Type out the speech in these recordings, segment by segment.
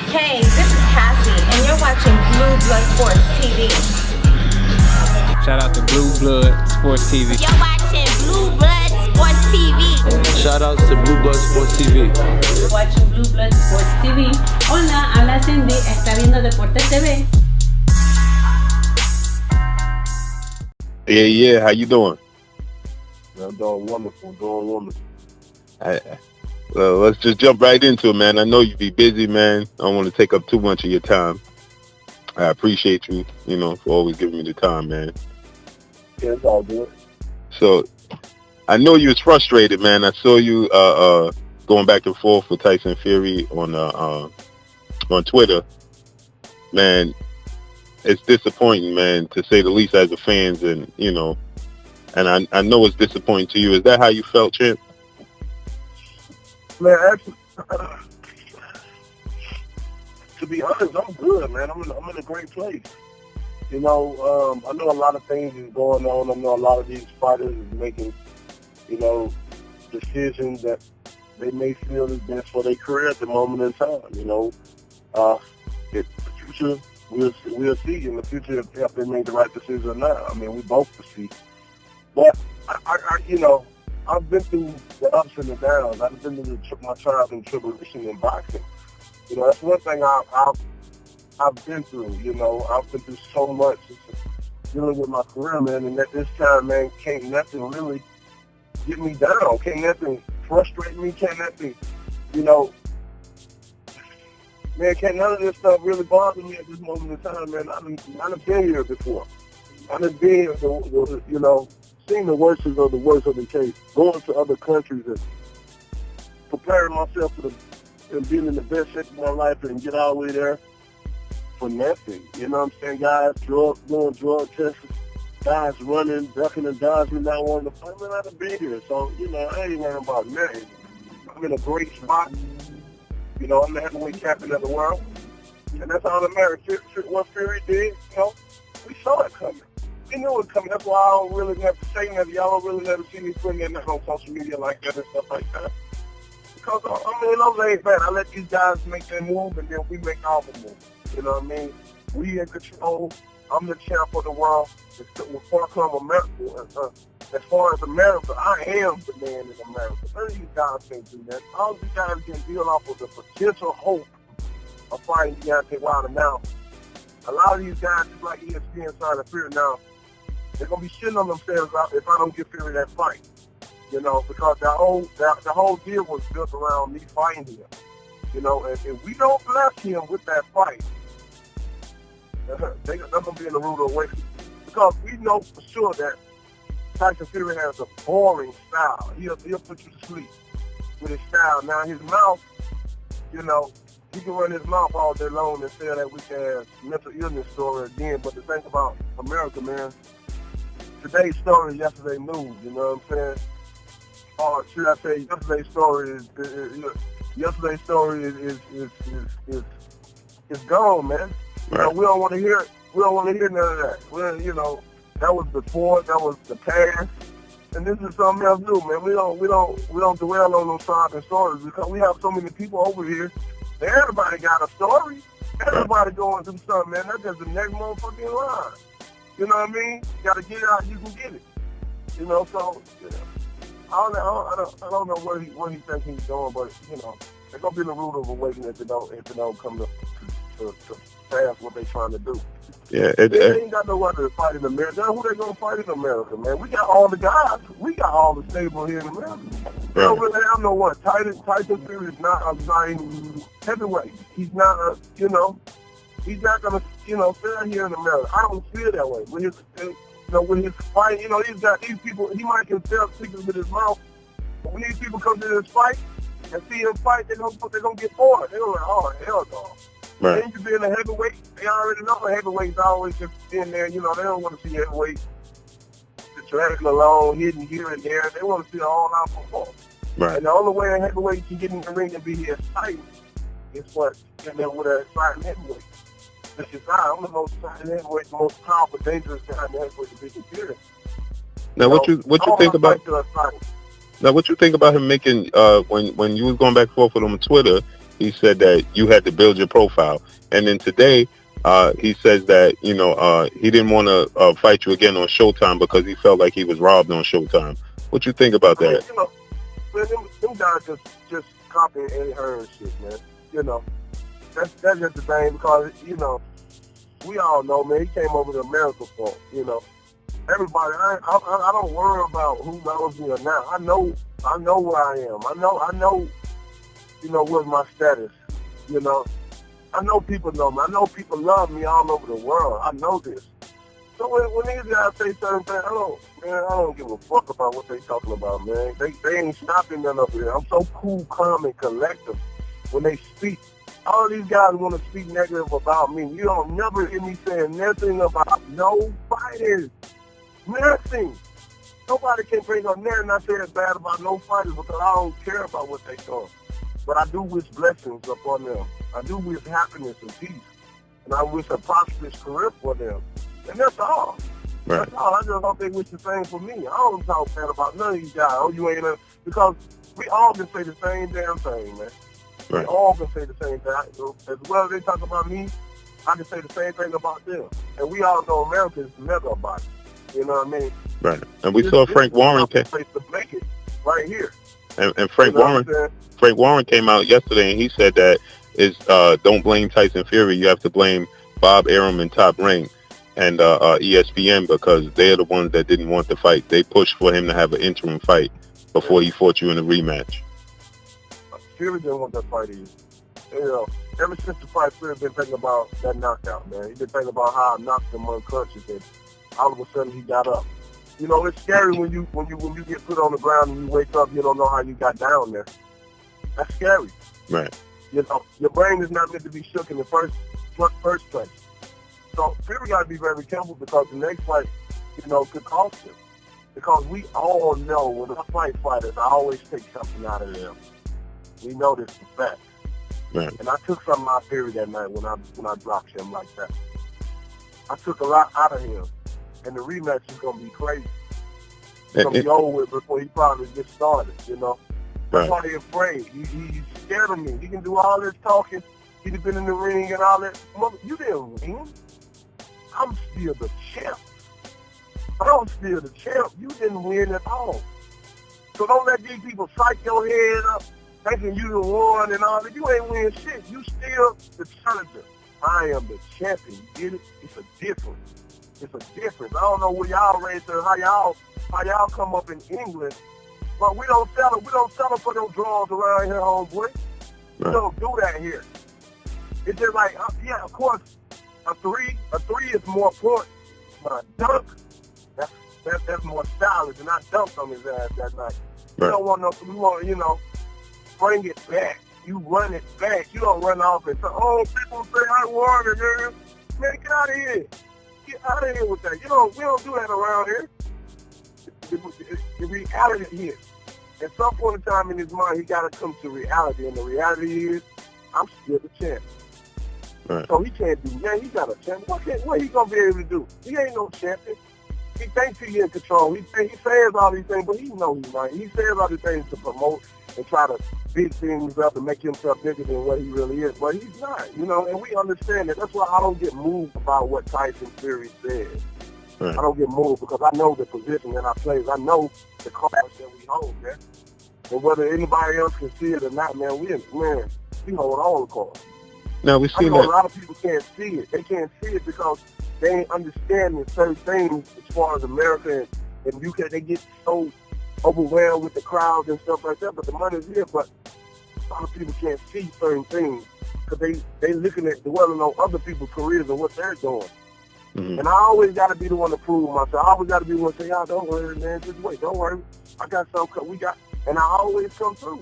Hey, this is Cassie, and you're watching Blue Blood Sports TV. Shout out to Blue Blood Sports TV. You're watching Blue Blood Sports TV. Shout outs to Blue Blood Sports TV. You're watching Blue Blood Sports TV. Hola, habla Cindy, está viendo Deportes TV. Yeah, how you doing? I'm doing wonderful, Well, let's just jump right into it, man. I know you be busy, man. I don't want to take up too much of your time. I appreciate you, for always giving me the time, man. Yeah, it's all good. So, I know you was frustrated, man. I saw you going back and forth with Tyson Fury on Twitter. Man, it's disappointing, man, to say the least, as a fans, and and I know it's disappointing to you. Is that how you felt, Champ? Man, actually, to be honest, I'm good, man. I'm in a great place. I know a lot of things is going on. I know a lot of these fighters is making, decisions that they may feel is best for their career at the moment in time. The future, we'll see in the future if they make the right decision or not. I mean, we both will see. But I've been through the ups and the downs. I've been through my trials and tribulations in boxing. That's one thing I've been through. I've been through so much dealing with my career, man. And at this time, man, can't nothing really get me down. Can't nothing frustrate me. Can't nothing, man, can't none of this stuff really bother me at this moment in time, man. I've been here before. I've been here, seeing the worst of the case, going to other countries and preparing myself and being in the best shape of my life and get all the way there for nothing. You know what I'm saying? Guys doing drug tests, guys running, ducking and dodging, not wanting to fight. Man, I've been here. So, I ain't worrying about nothing. I'm in a great spot. I'm the heavyweight champion of the world. And that's all that matters. What Fury did, we saw it coming. We knew it was coming. That's why I don't really have to say nothing. Y'all don't really never see me putting in on social media like that and stuff like that. Because, I'm laid back. I let these guys make their move, and then we make our move. You know what I mean? We in control. I'm the champ of the world. As far as America, I am the man in America. None of you guys can do that. All these guys can deal off of the potential hope of fighting Deontay Wilder now. A lot of these guys, just like ESPN trying to Fury now, they're going to be shitting on themselves if I don't give Fury that fight. Because the whole deal was built around me fighting him. And if we don't bless him with that fight, they're going to be in the rude awakening. Because we know for sure that Tyson Fury has a boring style. He'll put you to sleep with his style. Now, his mouth, he can run his mouth all day long and say that we can have mental illness story again. But the thing about America, man, today's story is yesterday's news. You know what I'm saying? Or should I say, yesterday's story is gone, man. Right. We don't want to hear it. We don't want to hear none of that. Well, that was before. That was the past. And this is something else new, man. We don't dwell on those sobbing stories because we have so many people over here. Everybody got a story. Everybody going through something, man. That's just the next motherfucking line. You know what I mean? You got to get it out, you can get it. So, I don't know where he thinks he's going, but, they're going to be in the root of awakening if they don't come to pass what they're trying to do. Yeah, they ain't got no other to fight in America. Who they going to fight in America, man? We got all the guys. We got all the stable here in America. They don't really have no one. Tyson Fury is not a giant heavyweight. He's not a, he's not going to, fail here in America. I don't feel that way. With his fight, he's got these people, he might can sell secrets with his mouth, but when these people come to this fight and see him fight, they're going to get bored. They're going to be like, oh, hell no. Right. Then you being a heavyweight, they already know the heavyweights always just in there. They don't want to see heavyweights dragging along, hitting here and there. They want to see an all-out performance. Right. And the only way a heavyweight can get in the ring and be exciting is what? And then with an exciting heavyweight. This is I'm the most exciting heavyweight, the most powerful, dangerous guy in the heavyweight division period. Now, what you think about? Now, what you think about him making when you was going back and forth with him on Twitter? he said that you had to build your profile. And then today, he says that, you know, he didn't want to fight you again on Showtime because he felt like he was robbed on Showtime. What you think about that? You know, man, them guys just copying Eddie Hearn'S shit, man. You know, that's just the thing because, you know, we all know, man, he came over to America for, you know. Everybody, I don't worry about who knows me or not. I know where I am. I know, you know, what's my status. You know, I know people know me. I know people love me all over the world. I know this. So when these guys say certain things, I don't give a fuck about what they talking about, man. They ain't stopping none up here. I'm so cool, calm, and collective when they speak. All these guys want to speak negative about me. You don't never hear me saying nothing about no fighters. Nothing. Nobody can bring up nothing and I say it's bad about no fighters because I don't care about what they doing. But I do wish blessings upon them. I do wish happiness and peace. And I wish a prosperous career for them. And that's all. Right. That's all. I just hope they wish the same for me. I don't talk bad about none of these guys. Oh, you ain't because we all can say the same damn thing, man. Right. We all can say the same thing. As well as they talk about me, I can say the same thing about them. And we all know America is mega about it. You know what I mean? Right. And we saw Frank Warren place to make it right here. And Frank Warren came out yesterday and he said that don't blame Tyson Fury. You have to blame Bob Arum and Top Rank and ESPN because they're the ones that didn't want the fight. They pushed for him to have an interim fight before he fought you in a rematch. Fury didn't want that fight either. You know, ever since the fight, Fury been thinking about that knockout, man. He's been thinking about how I knocked him unconscious and all of a sudden he got up. You know, it's scary when you get put on the ground and you wake up, you don't know how you got down there. That's scary. Right. You know, your brain is not meant to be shook in the first place. So Fury got to be very careful because the next fight, you know, could cost him. Because we all know when I fight fighters, I always take something out of them. We know this for fact. Right. And I took something out of Fury that night when I dropped him like that. I took a lot out of him. And the rematch is going to be crazy. It's going to be over with before he probably gets started, you know. That's why they're afraid. He's scared of me. He can do all this talking. He's been in the ring and all that. You didn't win. I'm still the champ. I'm still the champ. You didn't win at all. So don't let these people psych your head up thinking you the one and all that. You ain't win shit. You still the challenger. I am the champion. You get it? It's a difference. It's a difference. I don't know where y'all raised or how y'all come up in England, but we don't settle for those draws around here, homeboy. We don't do that here. It's just like, yeah, of course, a three is more important, but a dunk, that's more stylish, and I dunked on his ass that night. We don't want we want, you know, bring it back. You run it back. You don't run off and say, oh, people say I won it, man. Man, get out of here. Get out of here with that. We don't do that around here. The reality here. At some point in time in his mind, he got to come to reality, and the reality is, I'm still the champ. Right. So he can't do that. He got a champ. What he gonna be able to do? He ain't no champion. He thinks he in control. He says all these things, but he knows he's right. He says all these things to promote and try to big things up and make himself bigger than what he really is. But he's not, you know, and we understand that. That's why I don't get moved about what Tyson Fury says. Right. I don't get moved because I know the position that I play. I know the cards that we hold, man. And whether anybody else can see it or not, man, we hold all the cards. Now we see that a lot of people can't see it. They can't see it because they ain't understanding certain things as far as America and UK. They get so overwhelmed with the crowds and stuff like that, but the money's here. But a lot of people can't see certain things because they looking at dwelling on other people's careers and what they're doing. Mm-hmm. And I always got to be the one to prove myself. I always got to be the one to say, y'all, don't worry, man. Just wait. Don't worry. I got something. And I always come through.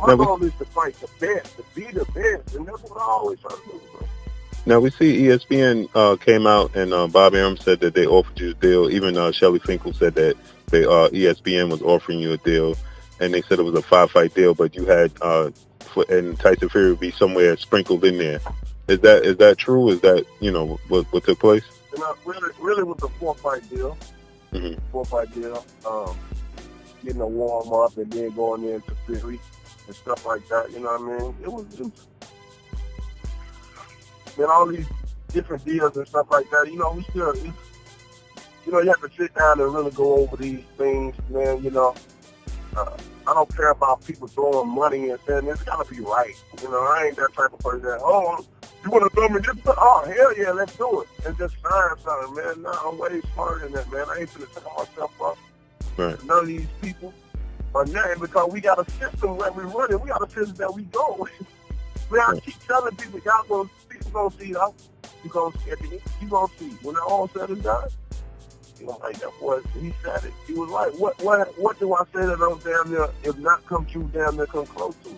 My goal is to fight the best, to be the best, and that's what I always try to do, bro. Now, we see ESPN came out, and Bob Arum said that they offered you a deal. Even Shelly Finkel said that ESPN was offering you a deal, and they said it was a 5-fight deal, but you had, and Tyson Fury would be somewhere sprinkled in there. Is that true? Is that, you know, what took place? Really was a 4-fight deal. Mm-hmm. 4-fight deal. Getting a warm up and then going into Fury. and stuff like that. You know what I mean? It was man, all these different deals and stuff like that. You know, we still, you know, you have to sit down and really go over these things, man. You know, I don't care about people throwing money and saying it's gotta be right. You know, I ain't that type of person that, oh, you want to throw me this? Oh, hell yeah, let's do it. And just sign something, man. No, I'm way smarter than that, man. I ain't finna set myself up. Right. None of these people are nothing because we got a system where we run it. We got a system that we go. Man, I keep telling people, people gonna see though. You gonna see when it all said and done. You know, like that boy, he said it. He was like, what do I say that I'm damn near, if not come true, damn near come close to?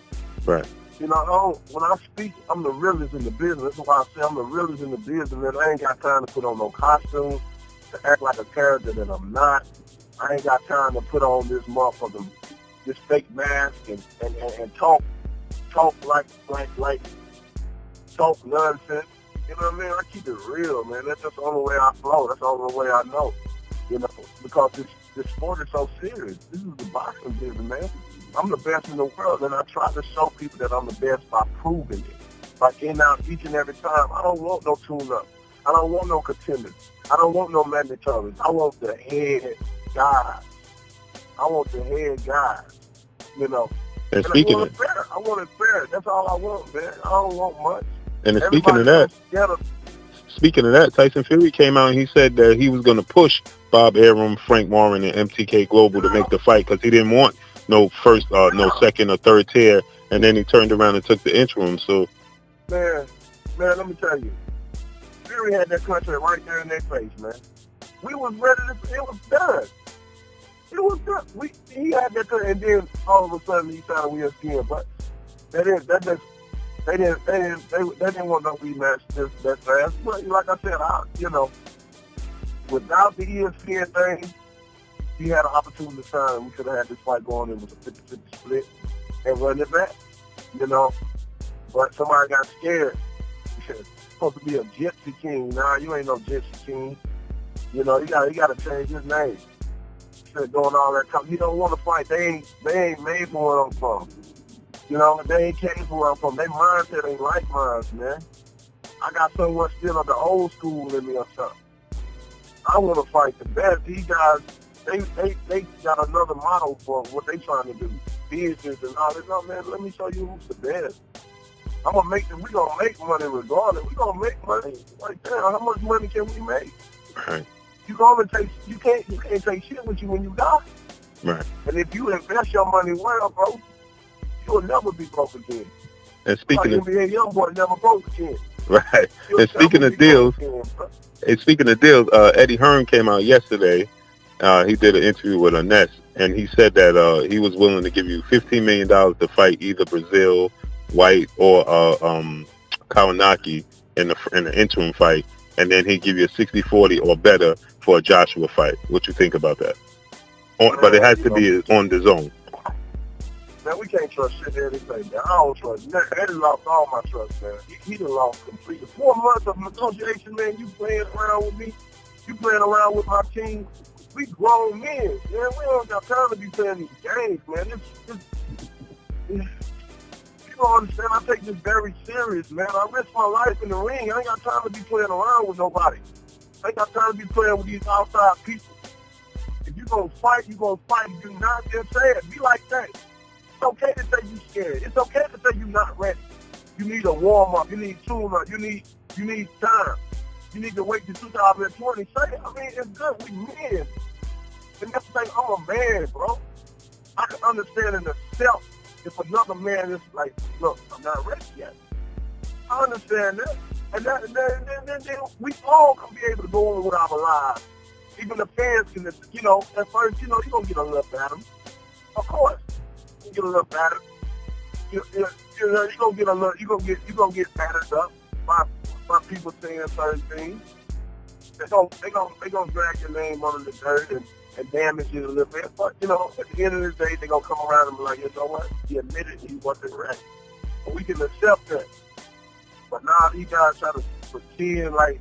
Right. You know, when I speak, I'm the realest in the business. That's why I say I'm the realest in the business, and I ain't got time to put on no costume, to act like a character that I'm not. I ain't got time to put on this motherfucking, this fake mask and talk talk nonsense. You know what I mean? I keep it real, man. That's just the only way I flow. That's the only way I know. You know, because this sport is so serious. This is the boxing business, man. I'm the best in the world, and I try to show people that I'm the best by proving it. By getting out each and every time. I don't want no tune-up. I don't want no contenders. I don't want no mandatories. I want the head guys. I want the head guys. You know. And speaking I want it fair. I want it fair. That's all I want, man. I don't want much. And speaking of that, Tyson Fury came out and he said that he was going to push Bob Arum, Frank Warren, and MTK Global to make the fight because he didn't want no first, no second or third tier. And then he turned around and took the interim. So, man, let me tell you, Fury had that contract right there in their face, man. We was ready to. It was done. It was done. He had that contract, and then all of a sudden he signed with ESPN. But they didn't want no rematch that fast. But like I said, you know, without the ESPN thing, he had an opportunity to sign. We could have had this fight going. It was a 50-50 split and run it back, you know. But somebody got scared. He's supposed to be a Gypsy King. Nah, you ain't no Gypsy King. You know, you got to change his name. Instead of doing all that talk, he don't want to fight. They ain't made for where I'm from. You know, they ain't came from where I'm from. Their mindset ain't like mine, man. I got so much still of the old school in me or something. I want to fight the best. These guys, they got another model for what they trying to do. Business and all this. No, man, let me show you who's the best. We gonna make money regardless. We gonna make money. Like, damn, how much money can we make? right. You can't take shit with you when you die. Right. And if you invest your money well, bro, you'll never be broke again. And speaking of NBA YoungBoy never broke again. right. And speaking of deals, Eddie Hearn came out yesterday. He did an interview with Hearn'S, and he said that he was willing to give you $15 million to fight either Breazeale, White, or Kawanaki in the interim fight, and then he'd give you a 60-40 or better for a Joshua fight. What you think about that? But it has to be on the zone. Man, we can't trust shit Eddie say, man. I don't trust nothing. Eddie lost all my trust, man. He done lost completely. 4 months of negotiation, man, you playing around with me. You playing around with my team. We grown men, man. We don't got time to be playing these games, man. You don't understand. I take this very serious, man. I risk my life in the ring. I ain't got time to be playing around with nobody. I ain't got time to be playing with these outside people. If you gonna fight, you gonna fight. If you not, just say it. Be like that. It's okay to say you scared. It's okay to say you not ready. You need a warm up. You need tune-up. You need time. You need to wait till 2020. Say it. I mean, it's good. We men. And that's the thing. I'm a man, bro. I can understand in the self if another man is like, look, I'm not ready yet. I understand that. And then we all can be able to go on with our lives. Even the fans can, you know, at first, you know, you're going to get a little battered. Of course. You get a little battered. You're going to get battered up by people saying certain things. They're gonna drag your name under the dirt and damage you a little bit. But, you know, at the end of the day, they're going to come around and be like, you know what? He admitted he wasn't ready. But we can accept that. But now these guys try to pretend like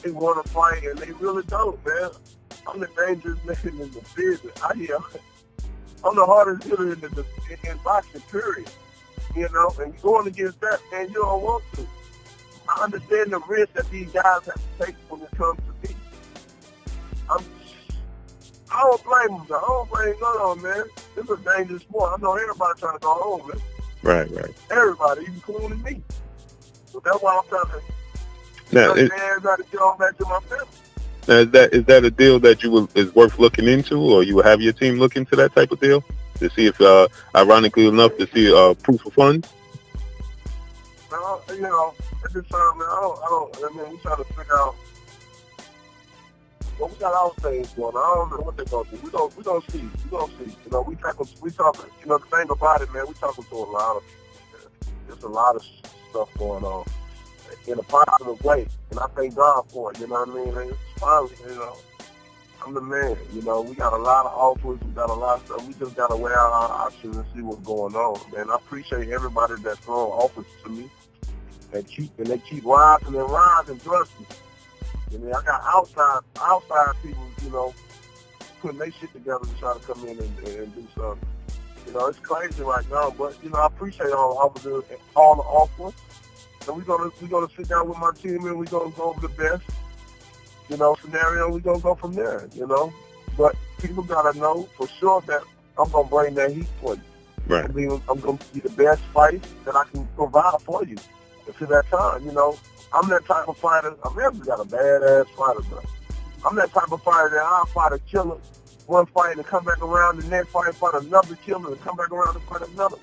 they want to fight, and they really don't, man. I'm the dangerous man in the business. I'm the hardest hitter in boxing, period. You know, and going against that, man, you don't want to. I understand the risk that these guys have to take when it comes to me. I don't blame them, though. I don't blame none of them, man. This is a dangerous sport. I know everybody trying to go home, man. Right. Everybody, including me. So that's why I'm trying to everybody get on back to my family. Now, is that a deal that is worth looking into, or you will have your team look into that type of deal to see if, ironically enough, to see proof of funds? You know, at this time, man, I mean, we trying to figure out. Well, we got our things going on. I don't know what they're going to do. We gonna see. You know, we talking. You know, the thing about it, man, we talking to a lot of people. There's a lot of stuff going on in a positive way, and I thank God for it. You know what I mean? And it's finally, you know, I'm the man. You know, we got a lot of offers. We got a lot of stuff. We just got to weigh out our options and see what's going on, man. I appreciate everybody that's throwing offers to me. They keep rising and rising, trust me. I mean, I got outside people, you know, putting their shit together to try to come in and do something. You know, it's crazy right now, but you know, I appreciate all the offers. And we're gonna sit down with my team and we're gonna go over the best, you know, scenario. We're gonna go from there, you know. But people gotta know for sure that I'm gonna bring that heat for you. Right. I'm gonna be the best fight that I can provide for you. To that time, you know, I'm that type of fighter. I've never got a badass fighter, bro. I'm that type of fighter that I'll fight a killer one fight and come back around the next fight another killer and come back around and fight another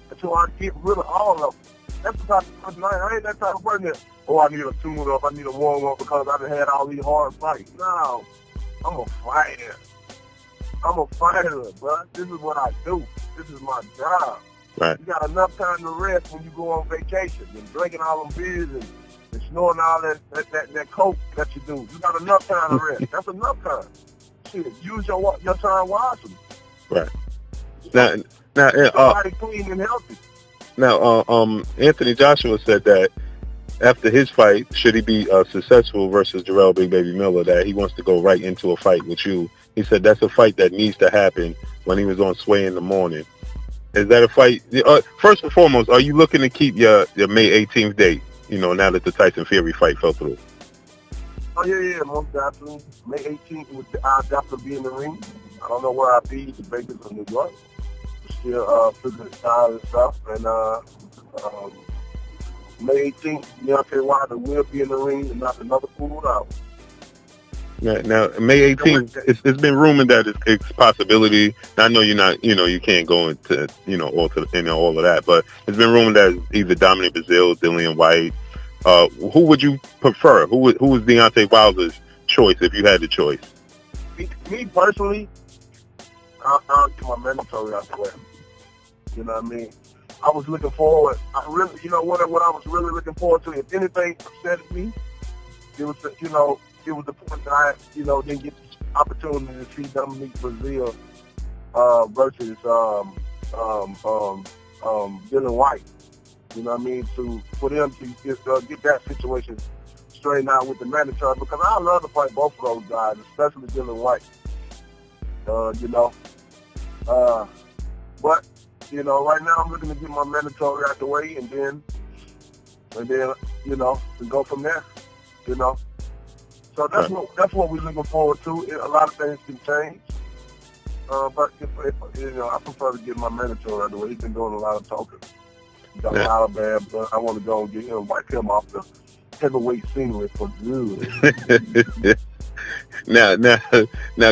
until I get rid of all of them. That's the type of person I ain't that type of person that, oh, I need a tune-up, I need a warm-up because I done had all these hard fights. No, I'm a fighter. I'm a fighter, bro. This is what I do. This is my job. Right. You got enough time to rest when you go on vacation and drinking all them beers and snorting all that coke that you do. You got enough time to rest. That's enough time. Shit, use your time wisely. Right. Now, body clean and healthy. Now, Anthony Joshua said that after his fight, should he be successful versus Jarrell Big Baby Miller, that he wants to go right into a fight with you. He said that's a fight that needs to happen when he was on Sway in the Morning. Is that a fight? First and foremost, are you looking to keep your May 18th date, you know, now that the Tyson Fury fight fell through? Oh, yeah, most definitely. May 18th, I'll definitely be in the ring. I don't know where I'll be. The Vegas or New York. We're still figuring it out and stuff. And May 18th, Deontay Wilder will be in the ring and knock another fool out. Now, May 18th, it's been rumored that it's a possibility. I know you're not, you know, you can't go into, you know, all of that, but it's been rumored that it's either Dominic Breazeale, Dillian White. Who would you prefer? Who was Deontay Wilder's choice if you had the choice? Me personally, I'll get my mandatory out the way. You know what I mean? I was looking forward. You know what I was really looking forward to. If anything upset me, it was, you know, it was the point that I, you know, didn't get the opportunity to see Dominic Breazeale versus Dillian White. You know what I mean? For them to get that situation straightened out with the mandatory, because I love to fight both of those guys, especially Dillian White. You know, but you know, right now I'm looking to get my mandatory out the way, and then you know, to go from there. You know. So that's what we're looking forward to. A lot of things can change, but if you know, I prefer to get my mandatory out of the way. He's been doing a lot of talking. He's got a lot of bad blood. I want to go and get him, wipe him off the heavyweight scenery for good. Now,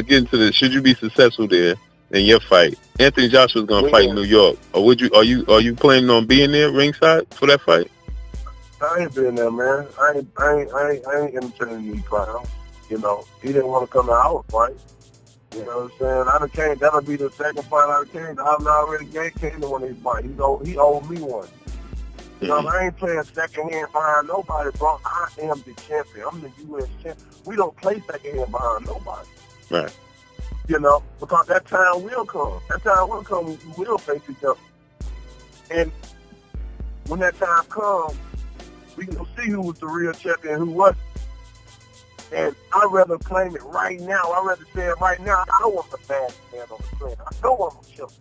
getting to the, should you be successful there in your fight? Anthony Joshua's gonna fight in New York, or are you planning on being there ringside for that fight? I ain't been there, man. I ain't entertaining these clowns. You know, he didn't want to come to our fight. You know what I'm saying? That'll be the second fight I came. I've already came to one of his fights. He owed me one. You know, I ain't playing second hand behind nobody, bro. I am the champion. I'm the U.S. champion. We don't play second hand behind nobody. Right. You know, because that time will come. That time will come. We will face each other. And when that time comes, we can see who was the real champion and who wasn't. And I'd rather claim it right now. I'd rather say it right now. I don't want the bad man on the train. I don't want to chill.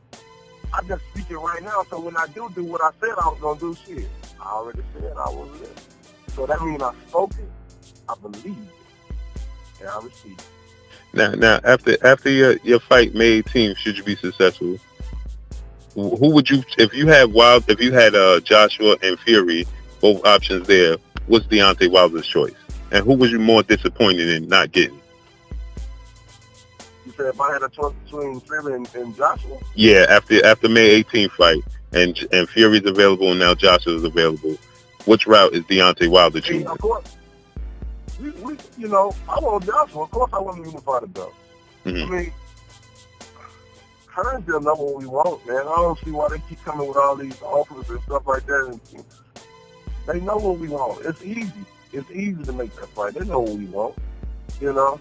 I just speak it right now. So when I do what I said I was going to do, shit, I already said I was there. So that means I spoke it, I believed it, and I received it. Now, after your fight May 18th, should you be successful, who would you, if you had Joshua and Fury, both options there, what's Deontay Wilder's choice? And who was you more disappointed in not getting? You said if I had a choice between Fury and Joshua? Yeah, after May 18th fight, and Fury's available and now Joshua's available, which route is Deontay Wilder choosing? Of course. You know, I want Joshua. Of course I want to unify the belts. Mm-hmm. I mean, Hearn'S still know what we want, man. I don't see why they keep coming with all these offers and stuff like that. And they know what we want. It's easy. It's easy to make that fight. They know what we want, you know.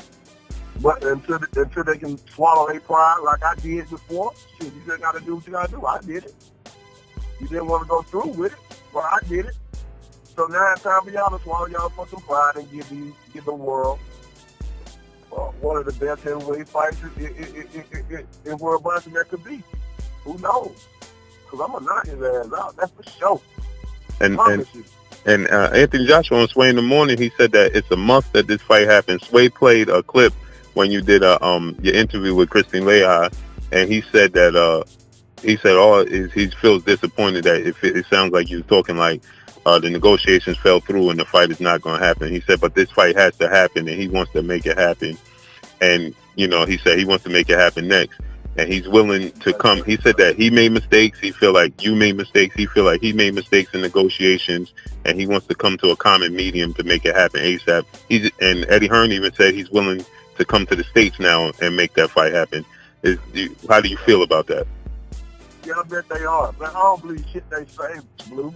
But until they can swallow their pride like I did before, shit, you just got to do what you got to do. I did it. You didn't want to go through with it, but I did it. So now it's time for y'all to swallow y'all fucking pride and give the world one of the best heavyweight fighters in world boxing there could be. Who knows? Because I'm going to knock his ass out. That's for sure. And Anthony Joshua on Sway in the Morning, he said that it's a must that this fight happens. Sway played a clip when you did your interview with Christine Leah, and he said that he feels disappointed that it sounds like you're talking like the negotiations fell through and the fight is not going to happen. He said, but this fight has to happen, and he wants to make it happen. And, you know, he said he wants to make it happen next. And he's willing to come. He said that he made mistakes. He feel like you made mistakes. He feel like he made mistakes in negotiations, and he wants to come to a common medium to make it happen ASAP. And Eddie Hearn even said he's willing to come to the States now and make that fight happen. How do you feel about that? Yeah, I bet they are. But I don't believe shit they say, Blue.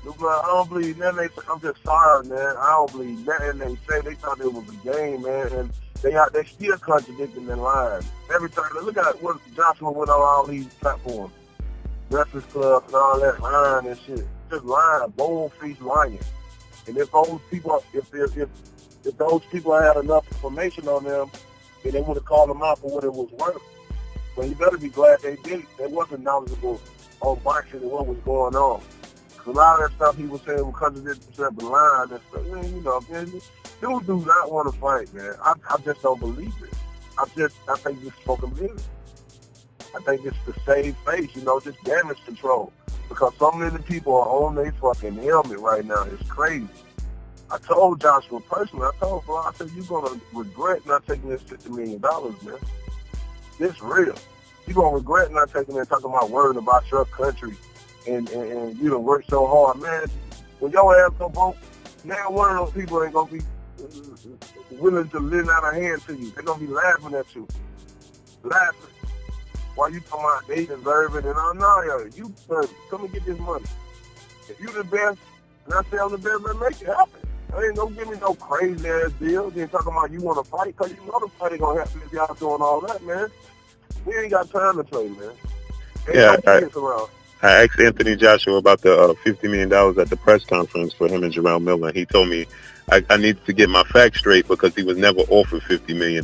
I don't believe nothing they say. I'm just sorry, man. I don't believe nothing they say. They thought it was a game, man. And they still contradicting their line. Every time, look at what Joshua went on all these platforms. Breakfast Club and all that, lying and shit. Just lying, bold-faced lying. And if those people, if those people had enough information on them, then they would have called them out for what it was worth. But you better be glad they did. They wasn't knowledgeable on boxing and what was going on. A lot of that stuff he was saying was contradicting himself and lying and stuff. You know, man, dude do not want to fight, man. I just don't believe it. I think this is for business. I think it's to save face, you know, just damage control. Because so many people are on their fucking helmet right now. It's crazy. I told Joshua personally, bro, I said, you're going to regret not taking this $50 million, man. It's real. You're going to regret not taking it and talking about worrying about your country. And you done worked so hard, man. When your ass go broke, now one of those people ain't gonna be willing to lend out a hand to you. They're gonna be laughing at you, laughing while you talking about they deserve it. And no, you come and get this money. If you the best, and I say I'm the best, let's make it happen. I ain't gonna give me no crazy ass deal. Then talking about you want to fight, cause you know the fight ain't gonna happen if y'all doing all that, man. We ain't got time to play, man. Ain't no around. I asked Anthony Joshua about the $50 million at the press conference for him and Jarrell Miller. And he told me I needed to get my facts straight because he was never offered $50 million.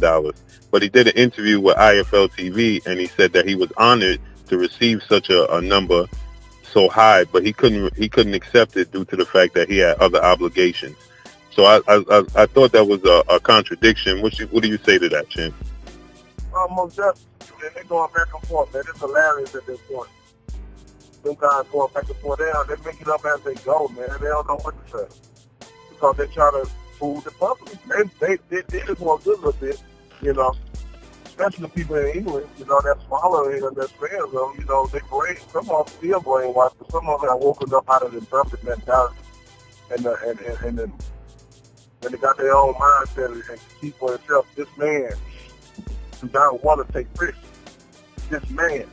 But he did an interview with IFL TV, and he said that he was honored to receive such a number so high, but he couldn't accept it due to the fact that he had other obligations. So I thought that was a contradiction. What do you say to that, Champ? Most definitely. They're going back and forth, man. It's hilarious at this point. Them guys going back and forth. They make it up as they go, man. They don't know what to say because they try to fool the public. They just want to do a little bit, you know. Especially the people in England, you know, that's following and that's fans of them. You know, they brain. Some of them still brainwashed, but some of them are woken up out of the trumpet mentality, and they got their own mindset and keep for themselves. This man do not want to take risks. This man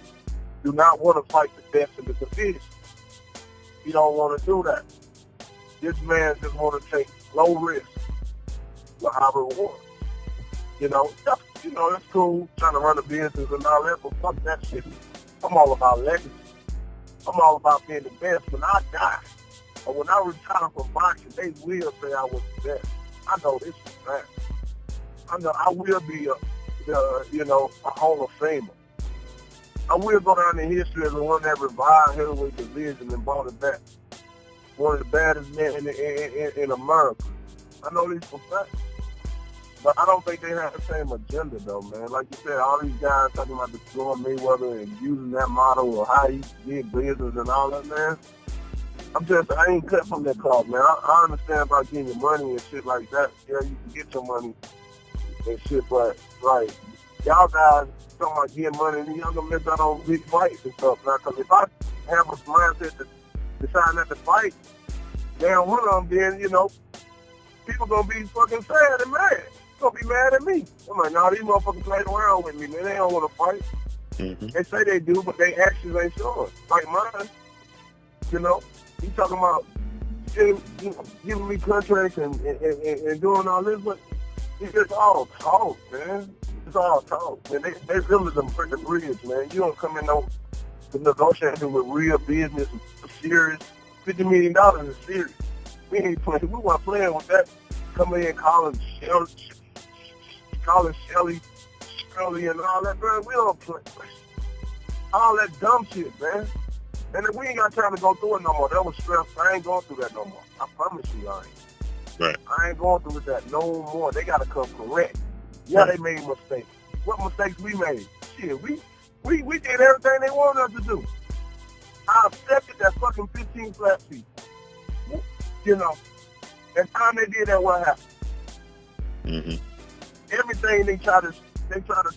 do not want to fight the best in the division. He don't want to do that. This man just want to take low risk with high reward. You know, it's cool trying to run a business and all that, but fuck that shit. I'm all about legacy. I'm all about being the best. When I die, or when I retire from boxing, they will say I was the best. I know this is fact. I know I will be a Hall of Famer. I will go down in history as the one that revived heavyweight division and brought it back. One of the baddest men in America. I know this for fact. But I don't think they have the same agenda, though, man. Like you said, all these guys talking about destroying Mayweather and using that model or how he did business and all that, man. I ain't cut from that cloth, man. I understand about getting your money and shit like that. Yeah, you can get your money and shit, but, like, y'all guys talking about getting money and y'all gonna miss out on big fights and stuff now. Because if I have a mindset to decide not to fight, damn one of them, then, people gonna be fucking sad and mad. Gonna be mad at me. I'm like, nah, these motherfuckers playing around with me, man. They don't want to fight. Mm-hmm. They say they do, but they actions ain't showing. Like mine, he talking about giving me contracts and doing all this, but it's just all talk, man. It's all talk. Man, they really done break the bridge, man. You don't come in to negotiating with real business, serious. $50 million is serious. We ain't playing. We weren't playing with that. Coming in calling Shelly, Shirley, and all that, man. We don't play all that dumb shit, man. And we ain't got time to go through it no more. That was stress. I ain't going through that no more. I promise you, I ain't. Right. I ain't going through that no more. They got to come correct. Yeah, they made mistakes. What mistakes we made? Shit, we did everything they wanted us to do. I accepted that fucking 15 flat feet. That time they did that, what happened? Mm-hmm. Everything they try to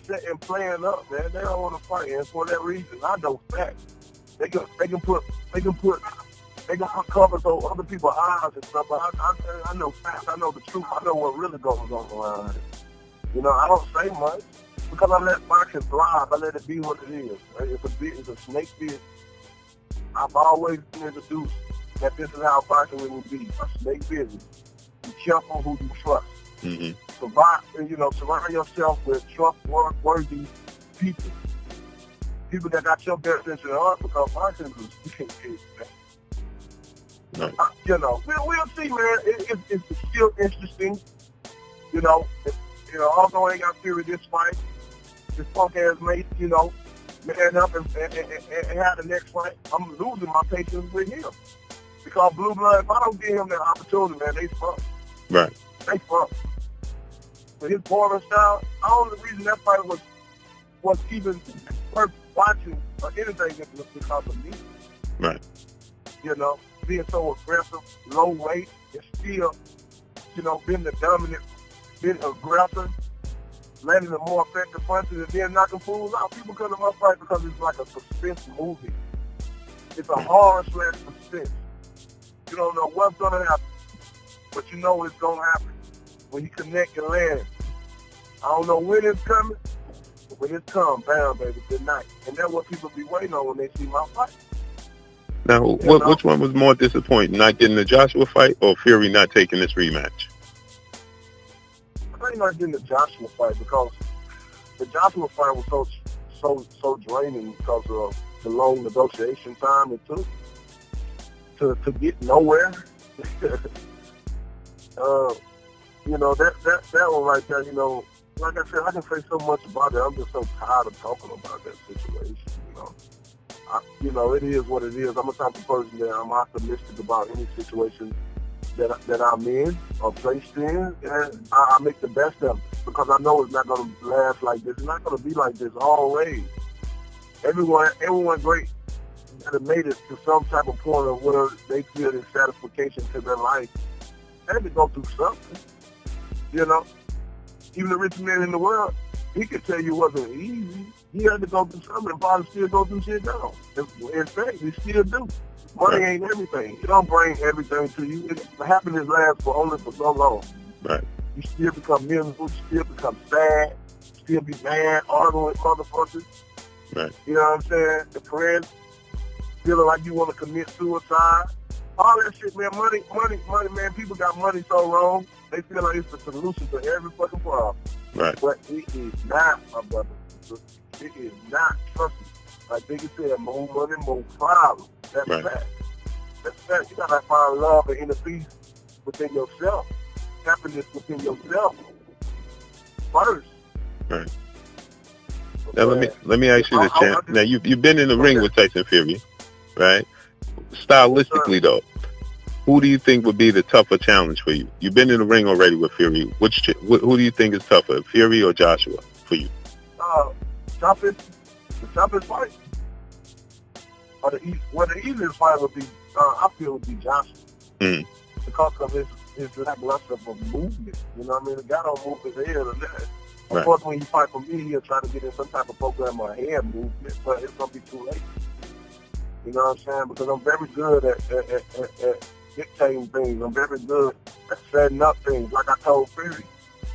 set and plan up, man. They don't want to fight, and for that reason, I know facts. They can put covers on other people's eyes and stuff. But I know facts. I know the truth. I know what really goes on around here. I don't say much because I let boxing thrive. I let it be what it is. It's a snake business. I've always been introduced that this is how boxing will be. A snake business. Be careful who you trust. Mm-hmm. Surround yourself with trustworthy people. People that got your best interest at heart, because boxing is no. We'll see, man. It's still interesting. Although I ain't got Fury this fight, this punk ass mate, man up and have the next fight. I'm losing my patience with him. Because Blue Blood, if I don't give him that opportunity, man, they fuck. Right. They fuck. But his boring style, the only reason that fight was even worth watching or anything was because of me. Right. Being so aggressive, low weight, and still, being the dominant, being aggressive, landing the more effective punches, and then knocking fools out. People come to my fight because it's like a suspense movie. It's a horror/suspense. You don't know what's going to happen, but you know it's going to happen when you connect and land. I don't know when it's coming, but when it's come, bam, baby, good night. And that's what people be waiting on when they see my fight. Now, which one was more disappointing, not getting the Joshua fight or Fury not taking this rematch? I think not getting the Joshua fight because the Joshua fight was so draining because of the long negotiation time it took to get nowhere. That one right there, like I said, I can say so much about it. I'm just so tired of talking about that situation, it is what it is. I'm a type of person that I'm optimistic about any situation that I'm in or placed in, and I make the best of it because I know it's not going to last like this. It's not going to be like this always. Everyone great that have made it to some type of point of where they feel the satisfaction to their life, they had to go through something. Even the richest man in the world, he could tell you it wasn't easy. He had to go through something and probably still go through shit now. In fact, he still do. Money ain't everything. It don't bring everything to you. Happiness lasts only for so long. Right. You still become miserable, still become sad, still be mad, arguing with motherfuckers. Right. You know what I'm saying? Depressed, feeling like you want to commit suicide. All that shit, man. Money, man. People got money so wrong. They feel like it's the solution to every fucking problem. Right. But it is not, my brother. It is not. Trust me. Like Biggie said, more money, more problems. That's fact. That's fact. You gotta find love and inner peace within yourself. happiness within yourself first. Right. Now let me ask you this, champ. Now you've been in the ring with Tyson Fury, right? Stylistically though, who do you think would be the tougher challenge for you? You've been in the ring already with Fury. Who do you think is tougher, Fury or Joshua, for you? The toughest fight. Or the easiest fight would be, I feel, would be Joshua. Because of his lackluster of movement. You know what I mean? The guy don't move his head or that. Of course, when you fight for me, he'll try to get in some type of program or hand movement, but it's going to be too late. You know what I'm saying? Because I'm very good at dictating things. I'm very good at setting up things. Like I told Fury,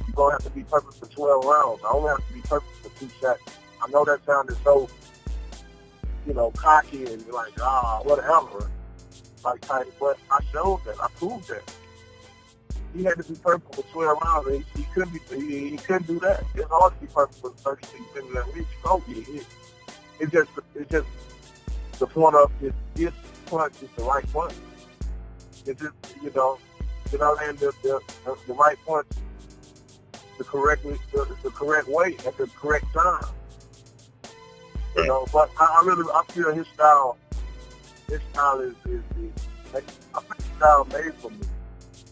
you're going to have to be perfect for 12 rounds. I only have to be perfect for 2 shots. I know that sounded so, cocky and like, whatever, like type, but I showed that. I proved that. He had to be perfect for 12 rounds, and he couldn't do that. It's hard to be perfect for 36 minutes and reach. Go get hit. It's just the point of this punch is the right punch. It's just land the right punch the correct way at the correct time. But I feel his style is I think his style made for me.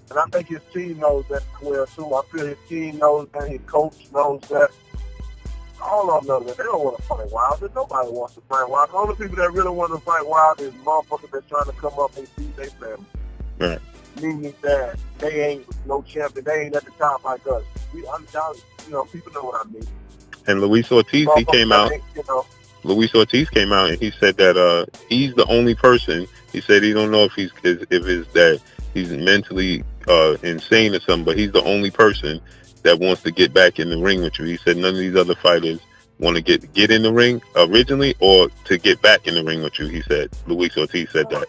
And I think his team knows that well, too. I feel his team knows that, his coach knows that. All of them know that. They don't want to fight Wilder. Nobody wants to fight Wilder. The only people that really want to fight Wilder is motherfuckers that's trying to come up and feed their family. Right. Meaning that they ain't no champion. They ain't at the top like us. People know what I mean. And Luis Ortiz, he came out. Luis Ortiz came out and he said that he's the only person. He said he don't know if he's mentally insane or something, but he's the only person that wants to get back in the ring with you. He said none of these other fighters want to get in the ring originally or to get back in the ring with you. He said Luis Ortiz said that.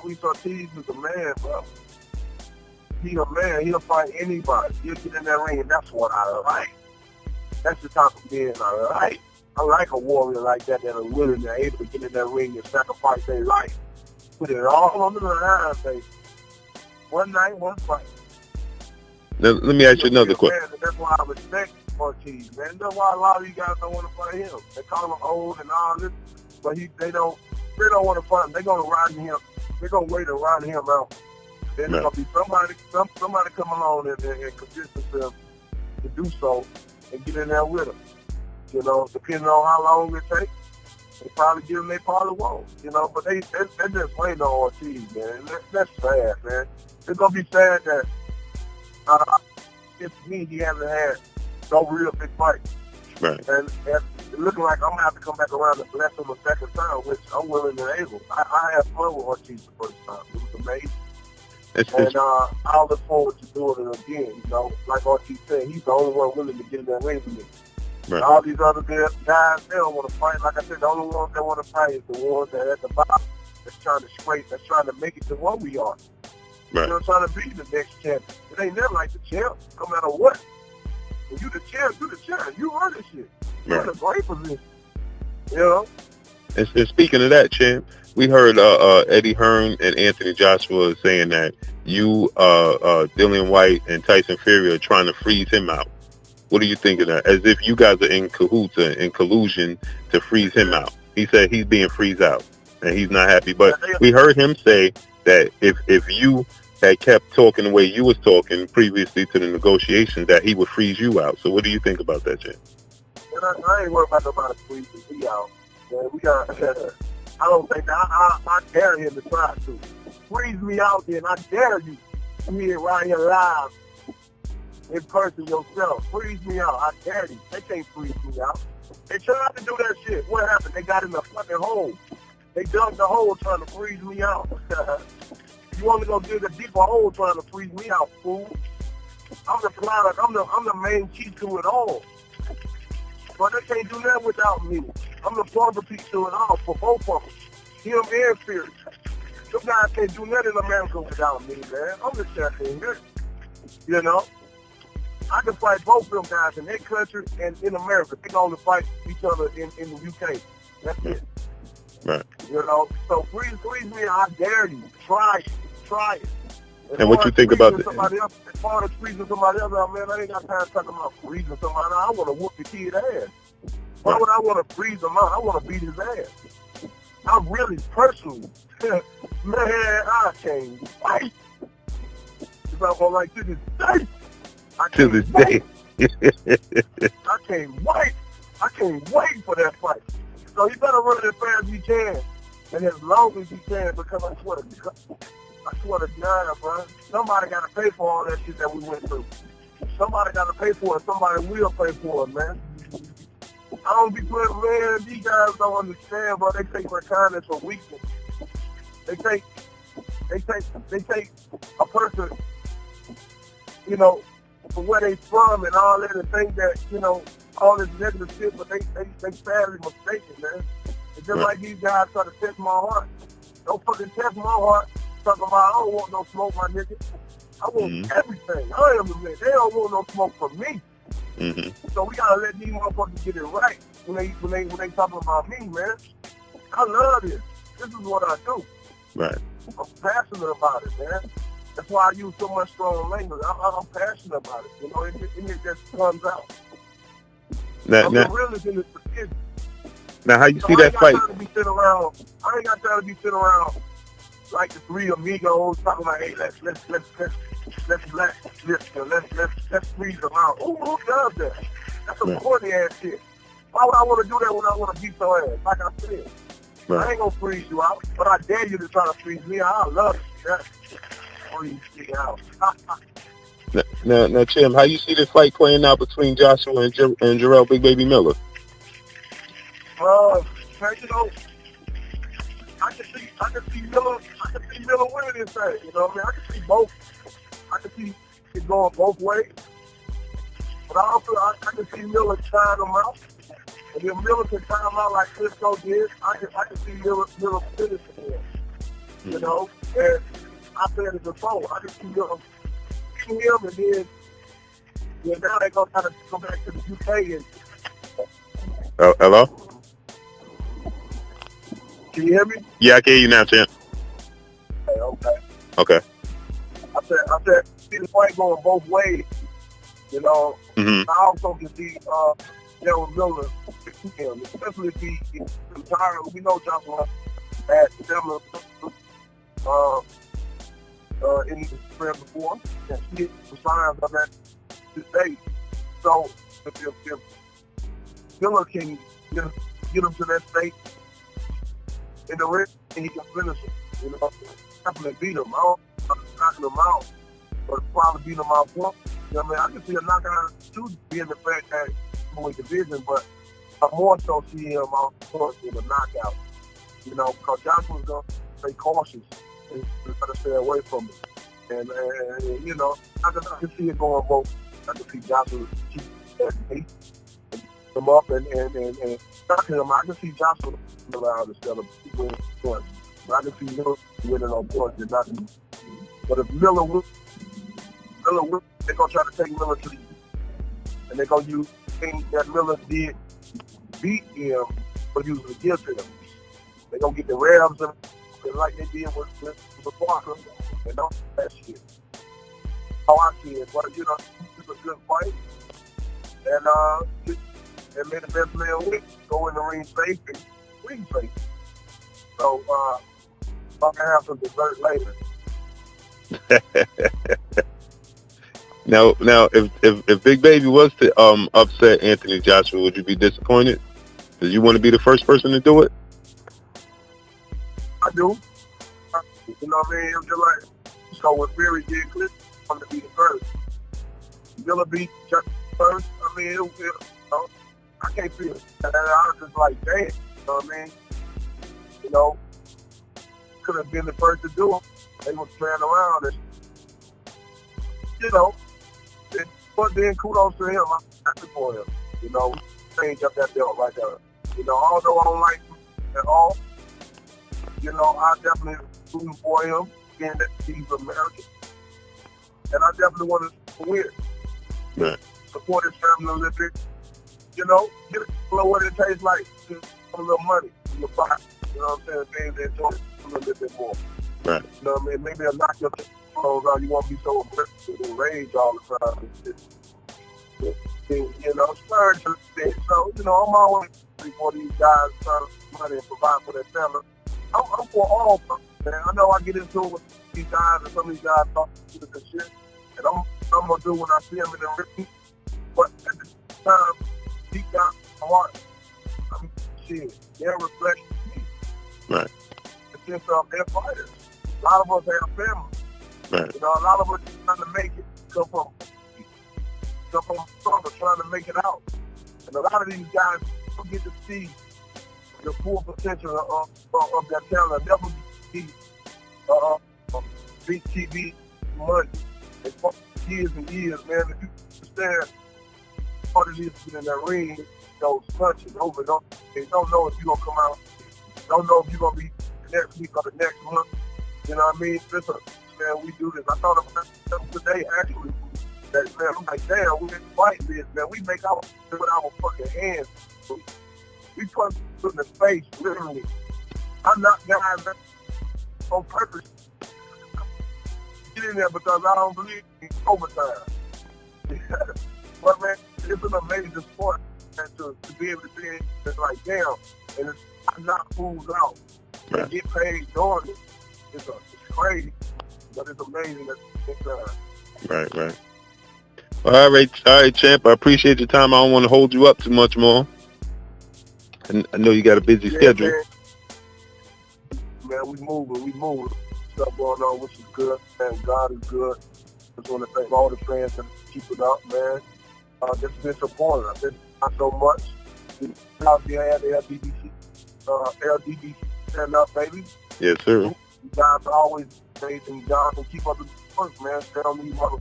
Luis Ortiz is a man, bro. He's a man. He'll fight anybody. He'll get in that ring, and that's what I like. That's the type of man I like. I like a warrior like that are willing and able to get in that ring and sacrifice their life. Put it all on the line, baby. One night, one fight. Now, let me ask you another question. That's why I respect Ortiz, man. That's why a lot of you guys don't want to fight him. They call him old and all this, but they don't want to fight him. They're going to ride him. They're going to wait around him out. Then there's going to be somebody come along and convince themselves to do so and get in there with him. Depending on how long it takes, they probably give them their part of won't. But they're just waiting on Ortiz, man. That's sad, man. It's going to be sad that it's me, he hasn't had no real big fight. Right. And it's looking like I'm going to have to come back around and bless him a second time, which I'm willing and able. I had fun with Ortiz the first time. It was amazing. And I'll look forward to doing it again. Like Ortiz said, he's the only one willing to get in that ring with me. Right. All these other guys, they don't want to fight. Like I said, the only ones that want to fight is the ones that are at the bottom that's trying to scrape, that's trying to make it to what we are. Right. Trying to be the next champ. It ain't never like the champ, no matter what. When you the champ, you the champ. You run this shit. You're in a great position. And speaking of that, champ, we heard Eddie Hearn and Anthony Joshua saying that you, Dillian White, and Tyson Fury are trying to freeze him out. What do you think of that? As if you guys are in cahoots, in collusion to freeze him out. He said he's being freezed out, and he's not happy. But we heard him say that if you had kept talking the way you was talking previously to the negotiations, that he would freeze you out. So what do you think about that, Jim? I ain't worried about nobody freezing me out. Man, I don't think I dare him to try to. Freeze me out then. I dare you. I'm here right here live. In person yourself. Freeze me out. I dare you. They can't freeze me out. They tried to do that shit. What happened? They got in the fucking hole. They dug the hole trying to freeze me out. You only gonna dig a deeper hole trying to freeze me out, fool. I'm the product. I'm the main key to it all. But they can't do that without me. I'm the plumber piece to it all for both of them. Him and Fury. Some guys can't do nothing in America without me, man. I'm the champion here. I can fight both of them guys in their country and in America. They only fight each other in the UK. That's it. Right. So freeze me, I dare you. Try it. And what you think about that? Somebody else, as far as freezing somebody else out, man, I ain't got time to talk about freezing somebody. I want to whoop the kid ass. Why would I want to freeze him out? I want to beat his ass. I'm really personally, man, I can't fight. If I'm going like to this day, To this day. I can't wait. I can't wait for that fight. So you better run it as fast as you can and as long as you can, because I swear to God, bro, somebody got to pay for all that shit that we went through. Somebody got to pay for it. Somebody will pay for it, man. I don't be putting, man, these guys don't understand, bro. They take their kindness for weakness. They take a person, you know, for where they from and all that, and think that, you know, all this negative shit, but they sadly mistaken, man. It's just like these guys try to test my heart. Don't fucking test my heart. Talking about, I don't want no smoke, my nigga. I want everything. I am the man. They don't want no smoke from me. So we gotta let these motherfuckers get it right when they talking about me, man. I love this. This is what I do. Right. I'm passionate about it, man. That's why I use so much strong language. I'm passionate about it. You know, it just comes out. I'm the realest in this position. Now, how you see that fight? I ain't got time to be sitting around like the three amigos talking about, hey, let's freeze them out. Who does that? That's some corny ass shit. Why would I want to do that when I want to beat your ass? Like I said, I ain't gonna freeze you out, but I dare you to try to freeze me out. I love it. Freeze me out. Now, Tim, how you see this fight playing out between Joshua and Jarrell Big Baby Miller? You know, I can see Miller winning this thing. You know what I mean? I can see both. I can see it going both ways. But I can see Miller trying them out. And if Miller can try them out like Klitschko did, I can see Miller finishing him. You know? And I said it before. I can see Miller beating him, and then now they're going to try to go back to the UK. And hello? Can you hear me? Yeah, I can hear you now, Tim. Okay. I said, see the fight going both ways. You know, I also can see Darryl Miller, especially if he retired. We know Joshua had similar in his career before, and see the signs of that today. So if Miller can get him to that state in the ring, and he can finish him. You know, definitely beat him. I don't knocking him out, but probably beat him out for. You know what I mean? I can see a knockout too, being the fact that he's in division, but I more so see him out front with a knockout. You know, because Joshua's going to stay cautious and try to stay away from him. And you know, I can see it going both. I can see Joshua keep him up and knocking him. I can see Joshua out instead of winning points. But I can see Miller winning on points and nothing. But if Miller wins, they're going to try to take Miller to the and they're going to use things that Miller did beat him, but use it against him. They're going to get the Rams and like they did with Parker and all that shit. How I see it. But, you know, it's a good fight. And may the best man win. Go in the ring safe and win safe. So, I can have some dessert later. Now, if Big Baby was to upset Anthony Joshua, would you be disappointed? Did you want to be the first person to do it? I do. You know what I mean? It was just like, so when Fury did Cliff, I wanted to be the first. Miller beat Joshua first. I mean, you know, I can't feel it. And I was just like, damn. You know what I mean? You know, could have been the first to do it. They were playing around and, you know, but then kudos to him. I'm happy for him. You know, change up that belt right there. You know, although I don't like him at all, you know, I definitely rooting for him, being that he's American. And I definitely want to win. Right. Support his family Olympics. You know, get what it tastes like. Just a little money in your pocket. You know what I'm saying? Things that enjoy a little bit more. Right. You know what I mean? Maybe it'll knock your clothes out. You won't be so aggressive and rage all the time. You know, splurge a bit. So, you know, I'm always for these guys trying to money and provide for their family. I'm for all of them, man. I know I get into it with these guys, and some of these guys talk to the shit, and I'm going to do when I see them in the ring. But at the time, deep down in my heart, I'm shit. They're reflecting me. Right. It's just they're fighters. A lot of us have families. Right. You know, a lot of us trying to make it. Come from struggle, trying to make it out. And a lot of these guys don't get to see the full potential of their talent. Never be big TV money. It's years and years, man. If you understand what it is to get in that ring, those punches over and over, they don't know if you're going to come out. Don't know if you're going to be the next week or the next month. You know what I mean? Listen, man, we do this. I thought about it today, actually. That, man, I'm like, damn, we didn't fight this, man. We make our with our fucking hands. We put in the face, literally. I'm not guys on purpose. Get in there because I don't believe in overtime. But, man, it's an amazing sport, man, to be able to see it. It's like, damn, and it's not fools out. Right. And get paid doing it. It's crazy, but it's amazing at the same time. Right. All right, champ. I appreciate your time. I don't want to hold you up too much more. And I know you got a busy schedule. Man, we moving. Stuff going on, which is good. And God is good. Just want to thank all the fans that keep it up, man. This has been supported. I've been not so much. Out there at the LDBC stand up, baby. Yes, sir. You guys are always amazing. Guys will keep up the work, man. Stay on these mother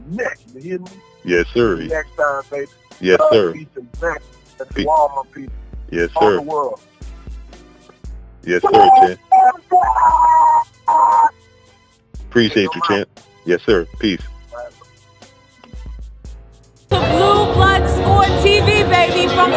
neck. You hear me? Yes, sir. Next time, baby. Yes, sir. Peace and thanks to all my people. Yes, All sir. the world. Yes, sir, champ. Appreciate you, champ. Yes, sir. Peace. The Blue Blood Sport TV, baby, from